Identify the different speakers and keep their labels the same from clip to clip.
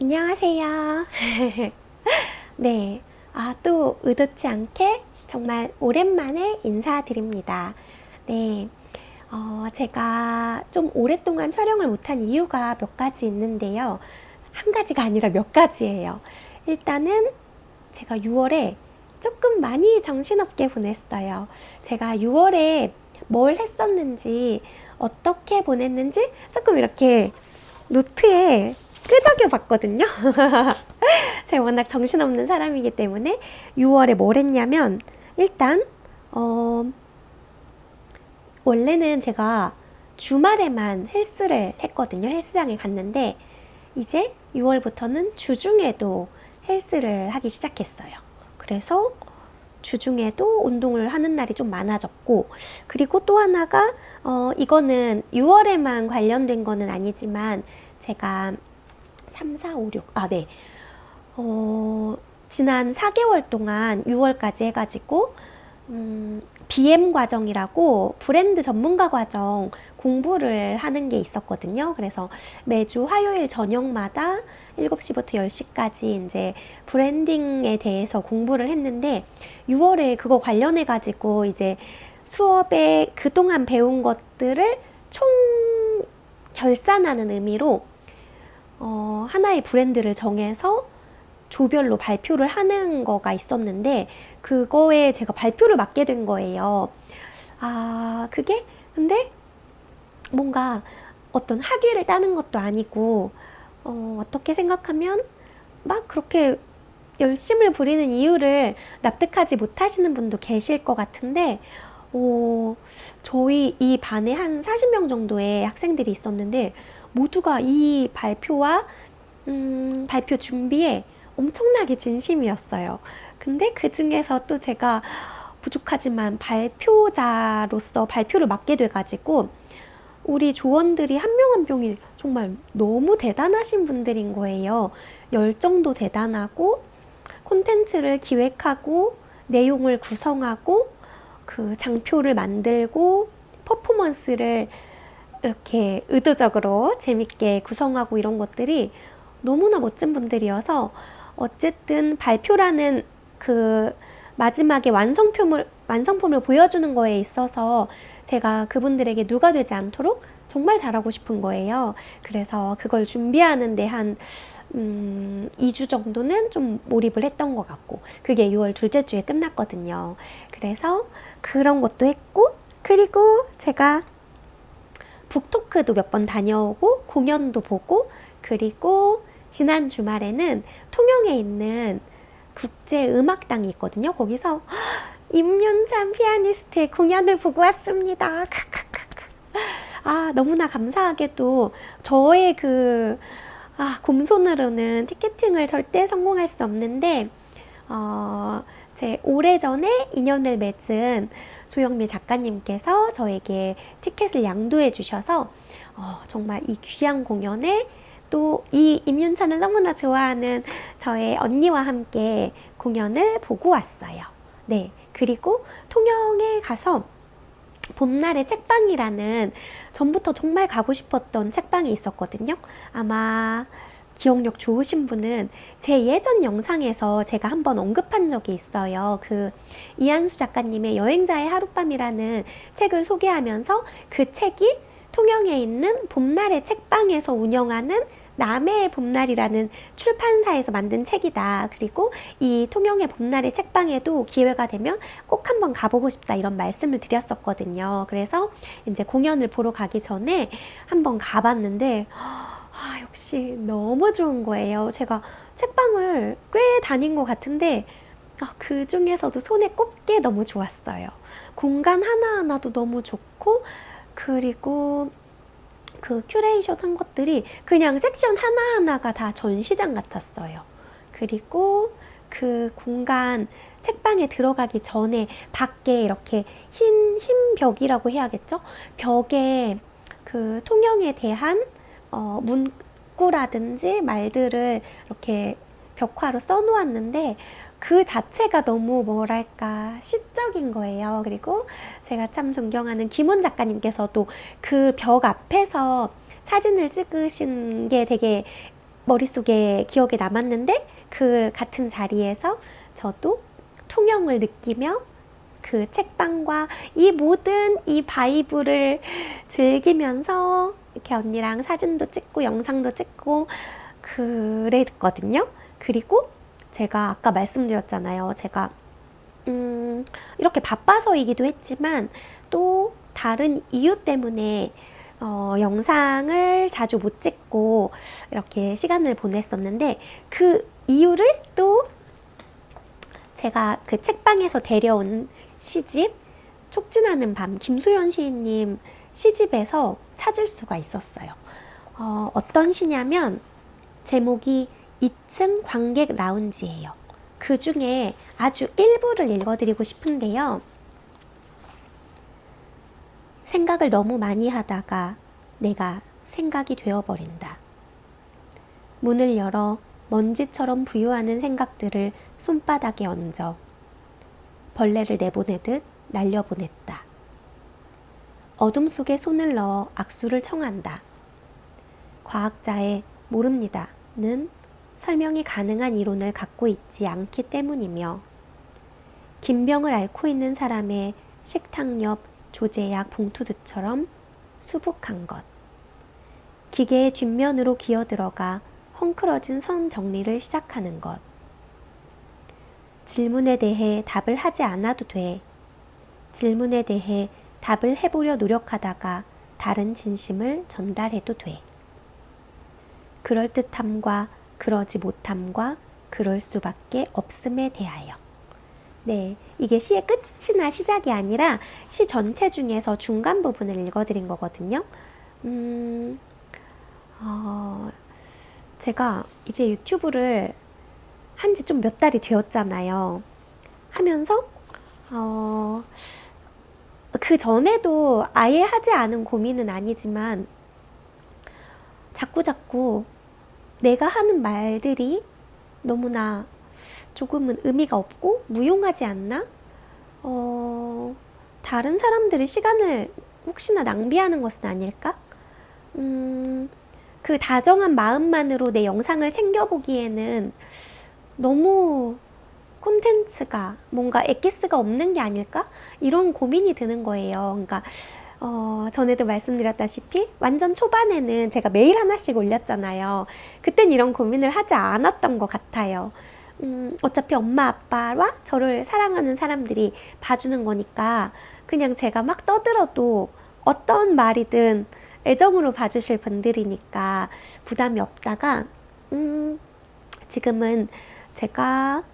Speaker 1: 안녕하세요. 네. 또 의도치 않게 정말 오랜만에 인사드립니다. 네. 제가 좀 오랫동안 촬영을 못한 이유가 몇 가지 있는데요. 한 가지가 아니라 몇 가지예요. 일단은 제가 6월에 조금 많이 정신없게 보냈어요. 제가 6월에 뭘 했었는지, 어떻게 보냈는지 조금 이렇게 노트에 끄적여 봤거든요. 제가 워낙 정신없는 사람이기 때문에 6월에 뭘 했냐면 일단 원래는 제가 주말에만 헬스를 했거든요. 헬스장에 갔는데 이제 6월부터는 주중에도 헬스를 하기 시작했어요. 그래서 주중에도 운동을 하는 날이 좀 많아졌고, 그리고 또 하나가 이거는 6월에만 관련된 거는 아니지만 제가 3, 4, 5, 6, 네. 지난 4개월 동안 6월까지 해가지고, BM 과정이라고 브랜드 전문가 과정 공부를 하는 게 있었거든요. 그래서 매주 화요일 저녁마다 7시부터 10시까지 이제 브랜딩에 대해서 공부를 했는데, 6월에 그거 관련해가지고 이제 수업에 그동안 배운 것들을 총 결산하는 의미로 하나의 브랜드를 정해서 조별로 발표를 하는 거가 있었는데 그거에 제가 발표를 맡게 된 거예요. 그게 근데 뭔가 어떤 학위를 따는 것도 아니고 어떻게 생각하면 막 그렇게 열심을 부리는 이유를 납득하지 못하시는 분도 계실 것 같은데 저희 이 반에 한 40명 정도의 학생들이 있었는데 모두가 이 발표와 발표 준비에 엄청나게 진심이었어요. 근데 그 중에서 또 제가 부족하지만 발표자로서 발표를 맡게 돼가지고 우리 조원들이 한 명 한 명이 정말 너무 대단하신 분들인 거예요. 열정도 대단하고 콘텐츠를 기획하고 내용을 구성하고 그 장표를 만들고 퍼포먼스를 이렇게 의도적으로 재밌게 구성하고 이런 것들이 너무나 멋진 분들이어서 어쨌든 발표라는 그 마지막에 완성품을 보여주는 거에 있어서 제가 그분들에게 누가 되지 않도록 정말 잘하고 싶은 거예요. 그래서 그걸 준비하는데 한 2주 정도는 좀 몰입을 했던 것 같고 그게 6월 둘째 주에 끝났거든요. 그래서 그런 것도 했고 그리고 제가 북토크도 몇 번 다녀오고 공연도 보고 그리고 지난 주말에는 통영에 있는 국제음악당이 있거든요. 거기서 임윤찬 피아니스트의 공연을 보고 왔습니다. 너무나 감사하게도 저의 곰손으로는 티켓팅을 절대 성공할 수 없는데 제 오래전에 인연을 맺은 조영미 작가님께서 저에게 티켓을 양도해 주셔서 정말 이 귀한 공연에 또 이 임윤찬을 너무나 좋아하는 저의 언니와 함께 공연을 보고 왔어요. 네, 그리고 통영에 가서 봄날의 책방이라는 전부터 정말 가고 싶었던 책방이 있었거든요. 아마 기억력 좋으신 분은 제 예전 영상에서 제가 한번 언급한 적이 있어요. 이한수 작가님의 여행자의 하룻밤이라는 책을 소개하면서 그 책이 통영에 있는 봄날의 책방에서 운영하는 남해의 봄날이라는 출판사에서 만든 책이다. 그리고 이 통영의 봄날의 책방에도 기회가 되면 꼭 한번 가보고 싶다 이런 말씀을 드렸었거든요. 그래서 이제 공연을 보러 가기 전에 한번 가봤는데 역시 너무 좋은 거예요. 제가 책방을 꽤 다닌 것 같은데 그 중에서도 손에 꼽게 너무 좋았어요. 공간 하나하나도 너무 좋고 그리고 그 큐레이션 한 것들이 그냥 섹션 하나하나가 다 전시장 같았어요. 그리고 그 공간 책방에 들어가기 전에 밖에 이렇게 흰 벽이라고 해야겠죠? 벽에 그 통영에 대한 문구라든지 말들을 이렇게 벽화로 써놓았는데 그 자체가 너무 뭐랄까 시적인 거예요. 그리고 제가 참 존경하는 김원 작가님께서도 그 벽 앞에서 사진을 찍으신 게 되게 머릿속에 기억에 남았는데 그 같은 자리에서 저도 통영을 느끼며 그 책방과 이 모든 이 바이브를 즐기면서 이렇게 언니랑 사진도 찍고 영상도 찍고 그랬거든요. 그리고 제가 아까 말씀드렸잖아요. 제가 이렇게 바빠서이기도 했지만 또 다른 이유 때문에 영상을 자주 못 찍고 이렇게 시간을 보냈었는데 그 이유를 또 제가 그 책방에서 데려온 시집 촉진하는 밤 김소연 시인님 시집에서 찾을 수가 있었어요. 어떤 시냐면 제목이 2층 관객 라운지예요. 그 중에 아주 일부를 읽어드리고 싶은데요. 생각을 너무 많이 하다가 내가 생각이 되어버린다. 문을 열어 먼지처럼 부유하는 생각들을 손바닥에 얹어 벌레를 내보내듯 날려보냈다. 어둠 속에 손을 넣어 악수를 청한다. 과학자의 모릅니다는 설명이 가능한 이론을 갖고 있지 않기 때문이며 긴병을 앓고 있는 사람의 식탁 옆 조제약 봉투들처럼 수북한 것. 기계의 뒷면으로 기어들어가 헝클어진 선 정리를 시작하는 것. 질문에 대해 답을 하지 않아도 돼. 질문에 대해 답을 해보려 노력하다가 다른 진심을 전달해도 돼. 그럴듯함과 그러지 못함과 그럴 수밖에 없음에 대하여. 네, 이게 시의 끝이나 시작이 아니라 시 전체 중에서 중간 부분을 읽어드린 거거든요. 제가 이제 유튜브를 한 지 좀 몇 달이 되었잖아요. 하면서 그 전에도 아예 하지 않은 고민은 아니지만 자꾸자꾸 내가 하는 말들이 너무나 조금은 의미가 없고 무용하지 않나? 다른 사람들의 시간을 혹시나 낭비하는 것은 아닐까? 그 다정한 마음만으로 내 영상을 챙겨보기에는 너무 콘텐츠가 뭔가 엑기스가 없는 게 아닐까? 이런 고민이 드는 거예요. 그러니까 전에도 말씀드렸다시피 완전 초반에는 제가 매일 하나씩 올렸잖아요. 그땐 이런 고민을 하지 않았던 것 같아요. 어차피 엄마 아빠와 저를 사랑하는 사람들이 봐주는 거니까 그냥 제가 막 떠들어도 어떤 말이든 애정으로 봐주실 분들이니까 부담이 없다가 지금은 제가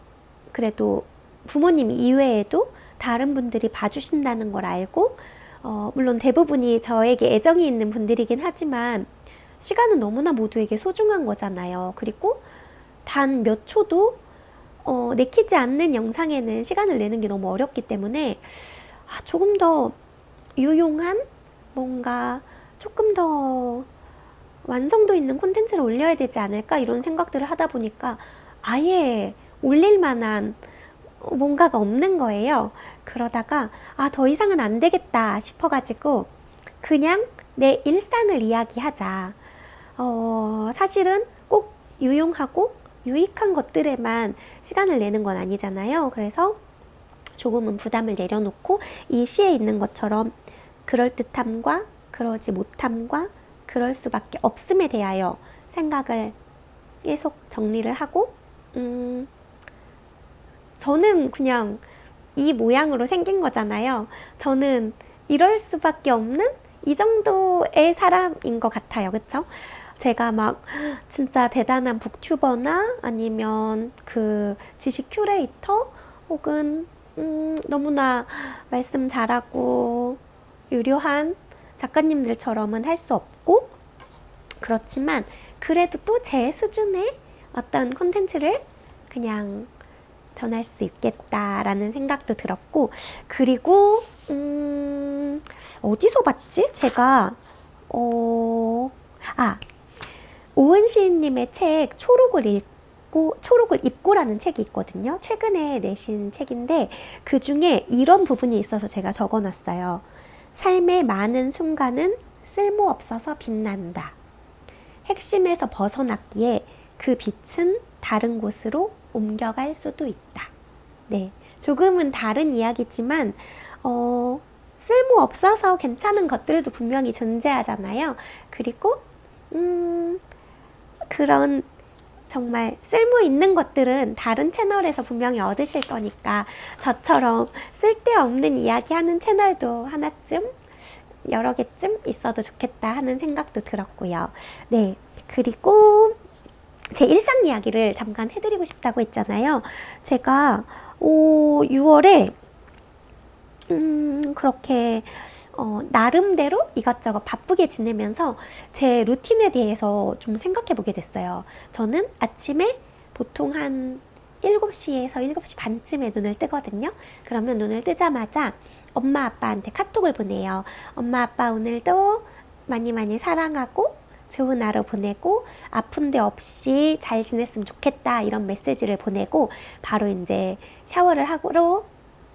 Speaker 1: 그래도 부모님 이외에도 다른 분들이 봐주신다는 걸 알고 물론 대부분이 저에게 애정이 있는 분들이긴 하지만 시간은 너무나 모두에게 소중한 거잖아요. 그리고 단 몇 초도 내키지 않는 영상에는 시간을 내는 게 너무 어렵기 때문에 조금 더 유용한 뭔가 조금 더 완성도 있는 콘텐츠를 올려야 되지 않을까 이런 생각들을 하다 보니까 아예 올릴 만한 뭔가가 없는 거예요. 그러다가 더 이상은 안 되겠다 싶어가지고 그냥 내 일상을 이야기하자. 사실은 꼭 유용하고 유익한 것들에만 시간을 내는 건 아니잖아요. 그래서 조금은 부담을 내려놓고 이 시에 있는 것처럼 그럴듯함과 그러지 못함과 그럴 수밖에 없음에 대하여 생각을 계속 정리를 하고 저는 그냥 이 모양으로 생긴 거잖아요. 저는 이럴 수밖에 없는 이 정도의 사람인 것 같아요. 그쵸? 제가 막 진짜 대단한 북튜버나 아니면 그 지식 큐레이터 혹은 너무나 말씀 잘하고 유려한 작가님들처럼은 할 수 없고 그렇지만 그래도 또 제 수준의 어떤 콘텐츠를 그냥 전할 수 있겠다라는 생각도 들었고 그리고 어디서 봤지? 제가 오은 시인님의 책 초록을 입고라는 책이 있거든요. 최근에 내신 책인데 그 중에 이런 부분이 있어서 제가 적어놨어요. 삶의 많은 순간은 쓸모없어서 빛난다. 핵심에서 벗어났기에 그 빛은 다른 곳으로 옮겨갈 수도 있다. 네, 조금은 다른 이야기지만 쓸모없어서 괜찮은 것들도 분명히 존재하잖아요. 그리고 그런 정말 쓸모 있는 것들은 다른 채널에서 분명히 얻으실 거니까 저처럼 쓸데없는 이야기하는 채널도 하나쯤 여러 개쯤 있어도 좋겠다 하는 생각도 들었고요. 네, 그리고 제 일상 이야기를 잠깐 해드리고 싶다고 했잖아요. 제가 6월에 그렇게 나름대로 이것저것 바쁘게 지내면서 제 루틴에 대해서 좀 생각해 보게 됐어요. 저는 아침에 보통 한 7시에서 7시 반쯤에 눈을 뜨거든요. 그러면 눈을 뜨자마자 엄마 아빠한테 카톡을 보내요. 엄마 아빠 오늘도 많이 많이 사랑하고 좋은 하루 보내고 아픈 데 없이 잘 지냈으면 좋겠다 이런 메시지를 보내고 바로 이제 샤워를 하고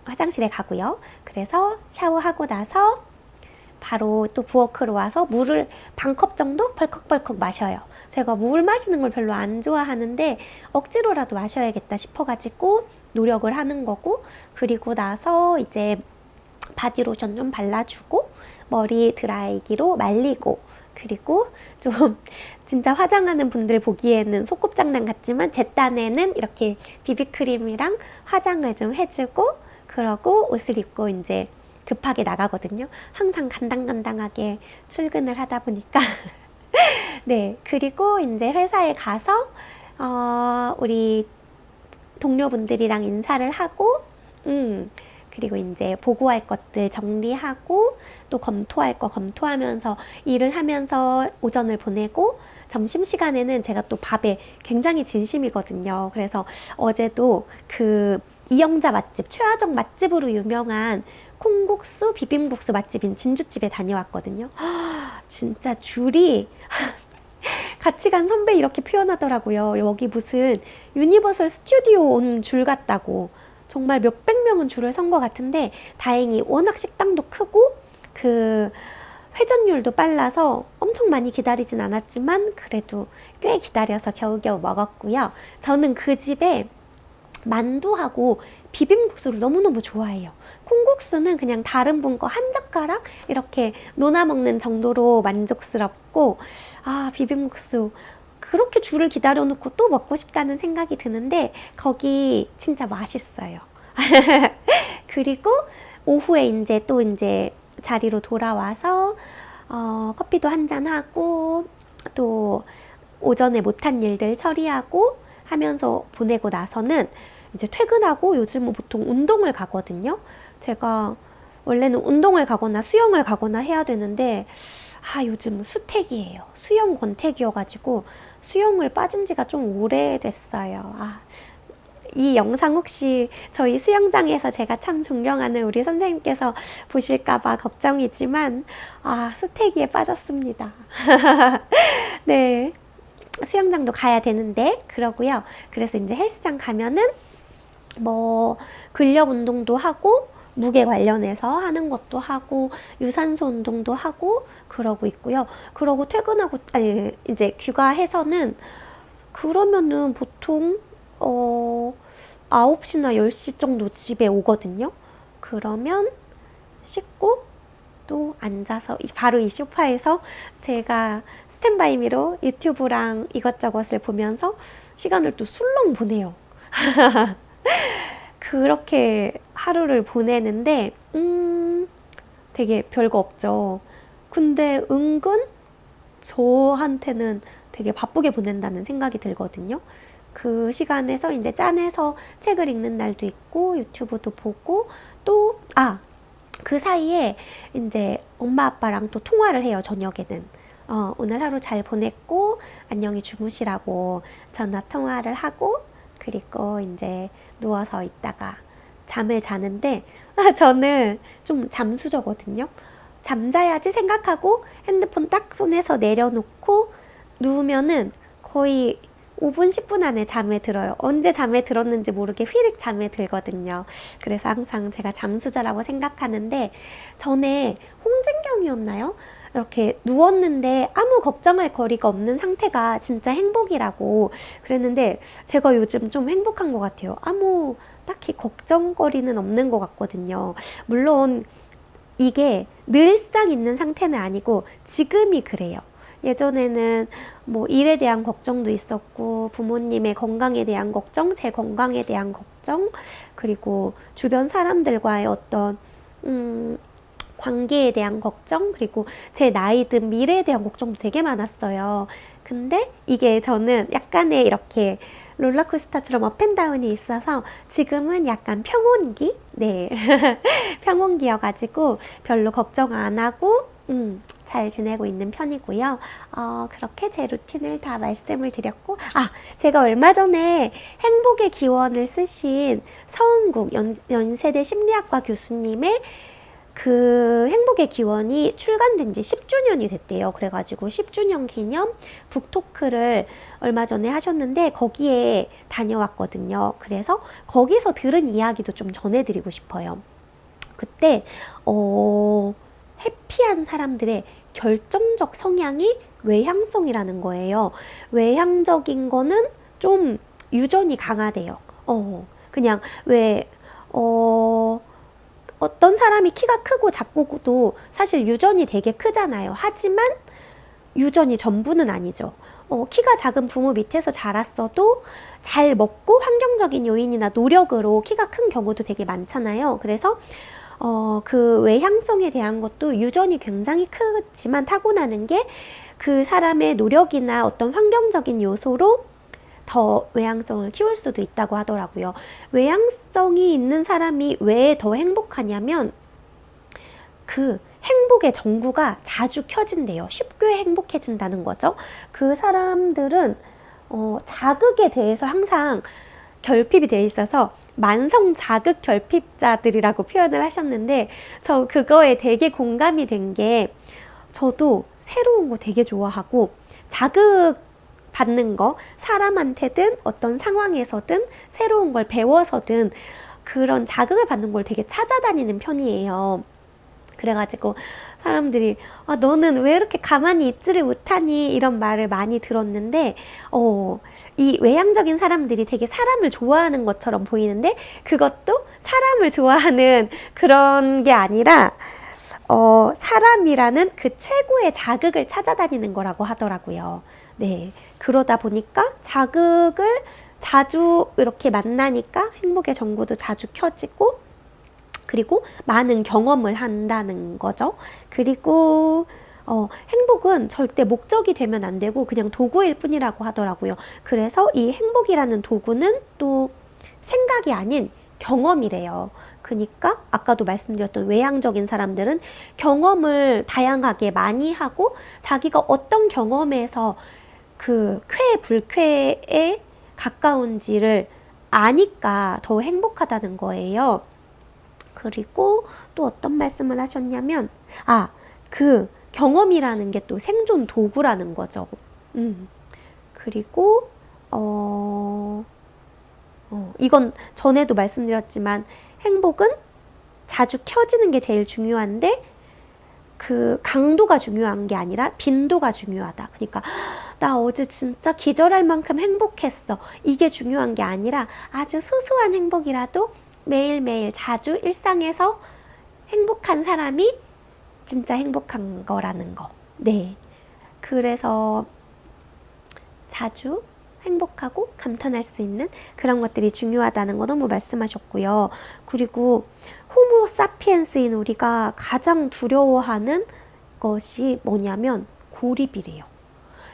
Speaker 1: 화장실에 가고요. 그래서 샤워하고 나서 바로 또 부엌으로 와서 물을 반컵 정도 벌컥벌컥 마셔요. 제가 물 마시는 걸 별로 안 좋아하는데 억지로라도 마셔야겠다 싶어가지고 노력을 하는 거고, 그리고 나서 이제 바디로션 좀 발라주고 머리 드라이기로 말리고, 그리고 좀 진짜 화장하는 분들 보기에는 소꿉장난 같지만 제 딴에는 이렇게 비비크림이랑 화장을 좀 해주고 그러고 옷을 입고 이제 급하게 나가거든요. 항상 간당간당하게 출근을 하다 보니까 네, 그리고 이제 회사에 가서 우리 동료분들이랑 인사를 하고 그리고 이제 보고할 것들 정리하고 또 검토할 거 검토하면서 일을 하면서 오전을 보내고, 점심시간에는 제가 또 밥에 굉장히 진심이거든요. 그래서 어제도 그 이영자 맛집, 최하정 맛집으로 유명한 콩국수, 비빔국수 맛집인 진주집에 다녀왔거든요. 진짜 줄이 같이 간 선배 이렇게 표현하더라고요. 여기 무슨 유니버설 스튜디오 온 줄 같다고. 정말 몇백 명은 줄을 선 것 같은데 다행히 워낙 식당도 크고 그 회전율도 빨라서 엄청 많이 기다리진 않았지만 그래도 꽤 기다려서 겨우겨우 먹었고요. 저는 그 집에 만두하고 비빔국수를 너무너무 좋아해요. 콩국수는 그냥 다른 분 거 한 젓가락 이렇게 논아 먹는 정도로 만족스럽고, 비빔국수 그렇게 줄을 기다려 놓고 또 먹고 싶다는 생각이 드는데 거기 진짜 맛있어요. 그리고 오후에 이제 또 이제 자리로 돌아와서 커피도 한잔 하고 또 오전에 못한 일들 처리하고 하면서 보내고 나서는 이제 퇴근하고 요즘은 보통 운동을 가거든요. 제가 원래는 운동을 가거나 수영을 가거나 해야 되는데 요즘 수택이에요. 수영 권택이어가지고 수영을 빠진 지가 좀 오래됐어요. 이 영상 혹시 저희 수영장에서 제가 참 존경하는 우리 선생님께서 보실까봐 걱정이지만 수태기에 빠졌습니다. 네, 수영장도 가야 되는데 그러고요. 그래서 이제 헬스장 가면은 뭐 근력 운동도 하고 무게 관련해서 하는 것도 하고 유산소 운동도 하고 그러고 있고요. 그러고 퇴근하고 이제 귀가해서는 그러면은 보통 9시나 10시 정도 집에 오거든요. 그러면 씻고 또 앉아서 바로 이 소파에서 제가 스탠바이미로 유튜브랑 이것저것을 보면서 시간을 또 술렁 보내요. 그렇게 하루를 보내는데 되게 별거 없죠. 근데 은근 저한테는 되게 바쁘게 보낸다는 생각이 들거든요. 그 시간에서 이제 짠해서 책을 읽는 날도 있고 유튜브도 보고 또 그 사이에 이제 엄마 아빠랑 또 통화를 해요. 저녁에는 오늘 하루 잘 보냈고 안녕히 주무시라고 전화 통화를 하고, 그리고 이제 누워서 있다가 잠을 자는데 저는 좀 잠수저거든요. 잠자야지 생각하고 핸드폰 딱 손에서 내려놓고 누우면은 거의 5분, 10분 안에 잠에 들어요. 언제 잠에 들었는지 모르게 휘릭 잠에 들거든요. 그래서 항상 제가 잠수저라고 생각하는데 전에 홍진경이었나요? 이렇게 누웠는데 아무 걱정할 거리가 없는 상태가 진짜 행복이라고 그랬는데 제가 요즘 좀 행복한 것 같아요. 아무 딱히 걱정거리는 없는 것 같거든요. 물론 이게 늘상 있는 상태는 아니고 지금이 그래요. 예전에는 뭐 일에 대한 걱정도 있었고 부모님의 건강에 대한 걱정, 제 건강에 대한 걱정, 그리고 주변 사람들과의 어떤 관계에 대한 걱정, 그리고 제 나이 든 미래에 대한 걱정도 되게 많았어요. 근데 이게 저는 약간의 이렇게 롤러코스터처럼 업앤다운이 있어서 지금은 약간 평온기? 네. 평온기여가지고 별로 걱정 안 하고, 잘 지내고 있는 편이고요. 그렇게 제 루틴을 다 말씀을 드렸고, 제가 얼마 전에 행복의 기원을 쓰신 서은국 연세대 심리학과 교수님의 그 행복의 기원이 출간된 지 10주년이 됐대요. 그래가지고 10주년 기념 북토크를 얼마 전에 하셨는데 거기에 다녀왔거든요. 그래서 거기서 들은 이야기도 좀 전해드리고 싶어요. 그때 해피한 사람들의 결정적 성향이 외향성이라는 거예요. 외향적인 거는 좀 유전이 강하대요. 그냥 어떤 사람이 키가 크고 작고도 사실 유전이 되게 크잖아요. 하지만 유전이 전부는 아니죠. 키가 작은 부모 밑에서 자랐어도 잘 먹고 환경적인 요인이나 노력으로 키가 큰 경우도 되게 많잖아요. 그래서 그 외향성에 대한 것도 유전이 굉장히 크지만 타고나는 게 그 사람의 노력이나 어떤 환경적인 요소로 더 외향성을 키울 수도 있다고 하더라고요. 외향성이 있는 사람이 왜 더 행복하냐면 그 행복의 전구가 자주 켜진대요. 쉽게 행복해진다는 거죠. 그 사람들은 자극에 대해서 항상 결핍이 돼 있어서 만성 자극 결핍자들이라고 표현을 하셨는데 저 그거에 되게 공감이 된 게 저도 새로운 거 되게 좋아하고 자극 받는 거, 사람한테든 어떤 상황에서든 새로운 걸 배워서든 그런 자극을 받는 걸 되게 찾아다니는 편이에요. 그래가지고 사람들이 너는 왜 이렇게 가만히 있지를 못하니 이런 말을 많이 들었는데 이 외향적인 사람들이 되게 사람을 좋아하는 것처럼 보이는데 그것도 사람을 좋아하는 그런 게 아니라 사람이라는 그 최고의 자극을 찾아다니는 거라고 하더라고요. 네. 그러다 보니까 자극을 자주 이렇게 만나니까 행복의 전구도 자주 켜지고 그리고 많은 경험을 한다는 거죠. 그리고 행복은 절대 목적이 되면 안 되고 그냥 도구일 뿐이라고 하더라고요. 그래서 이 행복이라는 도구는 또 생각이 아닌 경험이래요. 그러니까 아까도 말씀드렸던 외향적인 사람들은 경험을 다양하게 많이 하고 자기가 어떤 경험에서 그 쾌, 불쾌에 가까운지를 아니까 더 행복하다는 거예요. 그리고 또 어떤 말씀을 하셨냐면 그 경험이라는 게 또 생존 도구라는 거죠. 그리고 이건 전에도 말씀드렸지만 행복은 자주 켜지는 게 제일 중요한데 그 강도가 중요한 게 아니라 빈도가 중요하다. 그러니까 나 어제 진짜 기절할 만큼 행복했어. 이게 중요한 게 아니라 아주 소소한 행복이라도 매일매일 자주 일상에서 행복한 사람이 진짜 행복한 거라는 거. 네. 그래서 자주 행복하고 감탄할 수 있는 그런 것들이 중요하다는 거 너무 말씀하셨고요. 그리고 호모 사피엔스인 우리가 가장 두려워하는 것이 뭐냐면 고립이래요.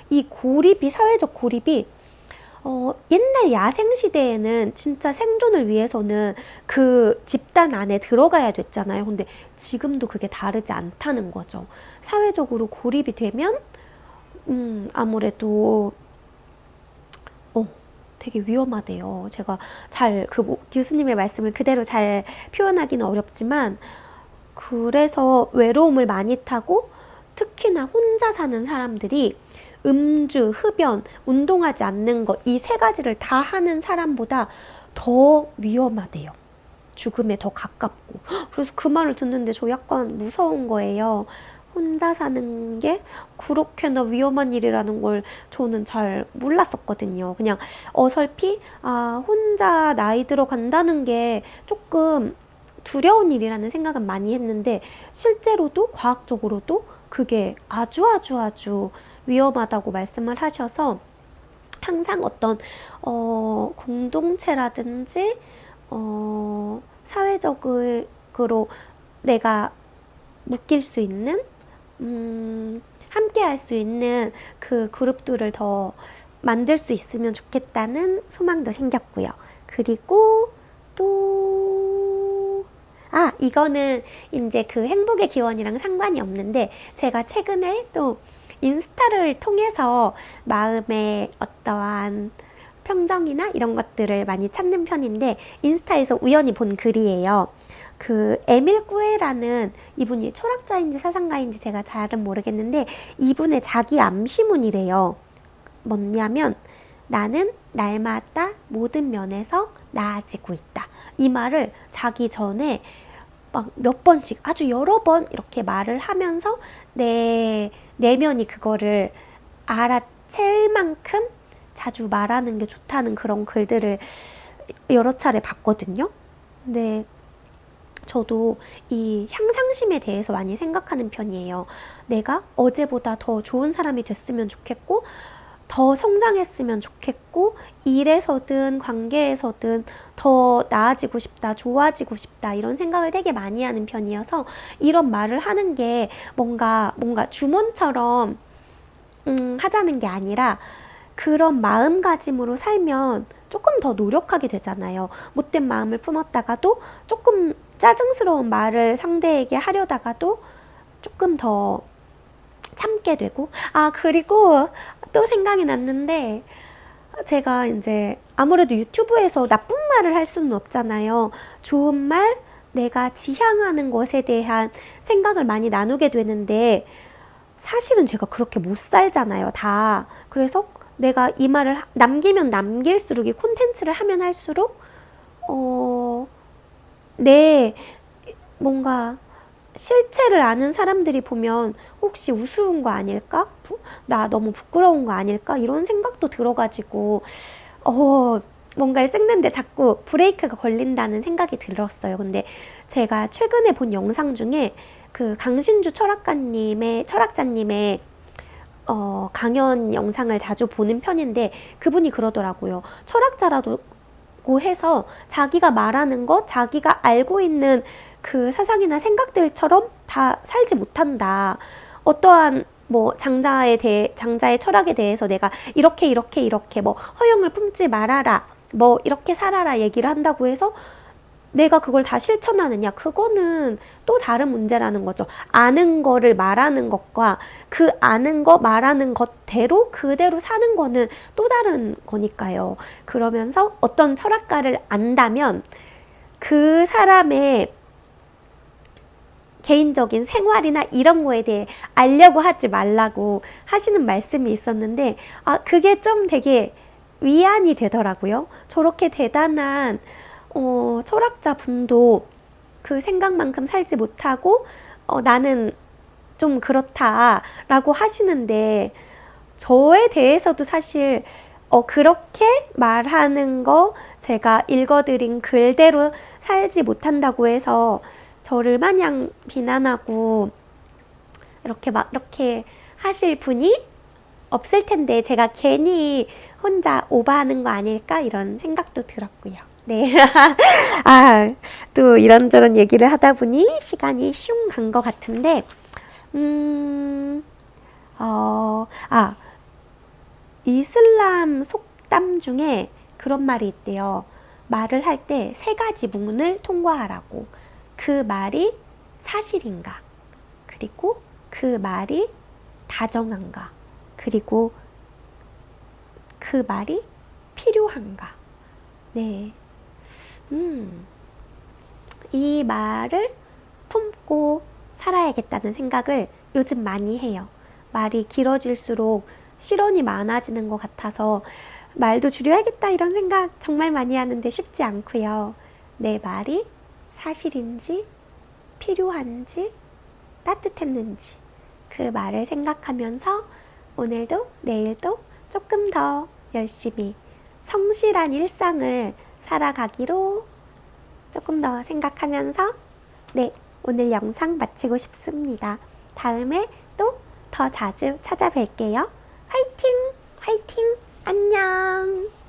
Speaker 1: 이 고립이, 사회적 고립이 옛날 야생 시대에는 진짜 생존을 위해서는 그 집단 안에 들어가야 됐잖아요. 근데 지금도 그게 다르지 않다는 거죠. 사회적으로 고립이 되면 아무래도 되게 위험하대요. 제가 잘 교수님의 말씀을 그대로 잘 표현하기는 어렵지만 그래서 외로움을 많이 타고 특히나 혼자 사는 사람들이 음주, 흡연, 운동하지 않는 것 이 세 가지를 다 하는 사람보다 더 위험하대요. 죽음에 더 가깝고. 그래서 그 말을 듣는데 저 약간 무서운 거예요. 혼자 사는 게 그렇게나 위험한 일이라는 걸 저는 잘 몰랐었거든요. 그냥 어설피, 혼자 나이 들어 간다는 게 조금 두려운 일이라는 생각은 많이 했는데, 실제로도 과학적으로도 그게 아주 위험하다고 말씀을 하셔서, 항상 어떤 공동체라든지 사회적으로 내가 묶일 수 있는, 함께 할 수 있는 그 그룹들을 더 만들 수 있으면 좋겠다는 소망도 생겼고요. 그리고 또, 이거는 이제 그 행복의 기원이랑 상관이 없는데, 제가 최근에 또 인스타를 통해서 마음의 어떠한 평정이나 이런 것들을 많이 찾는 편인데, 인스타에서 우연히 본 글이에요. 그 에밀 꾸에라는 이분이 철학자인지 사상가인지 제가 잘은 모르겠는데, 이분의 자기 암시문이래요. 뭐냐면, 나는 날마다 모든 면에서 나아지고 있다. 이 말을 자기 전에 막 몇 번씩, 아주 여러 번 이렇게 말을 하면서 내 내면이 그거를 알아챌 만큼 자주 말하는 게 좋다는 그런 글들을 여러 차례 봤거든요. 근데 저도 이 향상심에 대해서 많이 생각하는 편이에요. 내가 어제보다 더 좋은 사람이 됐으면 좋겠고, 더 성장했으면 좋겠고, 일에서든 관계에서든 더 나아지고 싶다, 좋아지고 싶다, 이런 생각을 되게 많이 하는 편이어서, 이런 말을 하는 게 뭔가 주문처럼 하자는 게 아니라, 그런 마음가짐으로 살면 조금 더 노력하게 되잖아요. 못된 마음을 품었다가도, 조금 짜증스러운 말을 상대에게 하려다가도 조금 더 참게 되고. 그리고 또 생각이 났는데, 제가 이제 아무래도 유튜브에서 나쁜 말을 할 수는 없잖아요. 좋은 말, 내가 지향하는 것에 대한 생각을 많이 나누게 되는데, 사실은 제가 그렇게 못 살잖아요, 다. 그래서 내가 이 말을 남기면 남길수록, 이 콘텐츠를 하면 할수록 내 뭔가 실체를 아는 사람들이 보면 혹시 우스운 거 아닐까? 나 너무 부끄러운 거 아닐까? 이런 생각도 들어가지고 뭔가를 찍는데 자꾸 브레이크가 걸린다는 생각이 들었어요. 근데 제가 최근에 본 영상 중에 그 강신주 철학자님의 강연 영상을 자주 보는 편인데, 그분이 그러더라고요. 철학자라고 해서 자기가 말하는 것, 자기가 알고 있는 그 사상이나 생각들처럼 다 살지 못한다. 어떠한 장자의 철학에 대해서 내가 이렇게 허영을 품지 말아라, 이렇게 살아라 얘기를 한다고 해서 내가 그걸 다 실천하느냐, 그거는 또 다른 문제라는 거죠. 아는 거를 말하는 것과 그 아는 거 말하는 것대로 그대로 사는 거는 또 다른 거니까요. 그러면서 어떤 철학가를 안다면 그 사람의 개인적인 생활이나 이런 거에 대해 알려고 하지 말라고 하시는 말씀이 있었는데, 그게 좀 되게 위안이 되더라고요. 저렇게 대단한 철학자 분도 그 생각만큼 살지 못하고 나는 좀 그렇다라고 하시는데, 저에 대해서도 사실 그렇게 말하는 거, 제가 읽어드린 글대로 살지 못한다고 해서 저를 마냥 비난하고 이렇게 하실 분이 없을 텐데, 제가 괜히 혼자 오버하는 거 아닐까, 이런 생각도 들었고요. 네. 또 이런저런 얘기를 하다 보니 시간이 슝 간 것 같은데, 이슬람 속담 중에 그런 말이 있대요. 말을 할 때 3가지 문을 통과하라고. 그 말이 사실인가? 그리고 그 말이 다정한가? 그리고 그 말이 필요한가? 네. 이 말을 품고 살아야겠다는 생각을 요즘 많이 해요. 말이 길어질수록 실언이 많아지는 것 같아서 말도 줄여야겠다, 이런 생각 정말 많이 하는데 쉽지 않고요. 내 말이 사실인지, 필요한지, 따뜻했는지, 그 말을 생각하면서 오늘도 내일도 조금 더 열심히 성실한 일상을 살아가기로 조금 더 생각하면서 네, 오늘 영상 마치고 싶습니다. 다음에 또 더 자주 찾아뵐게요. 화이팅! 화이팅! 안녕!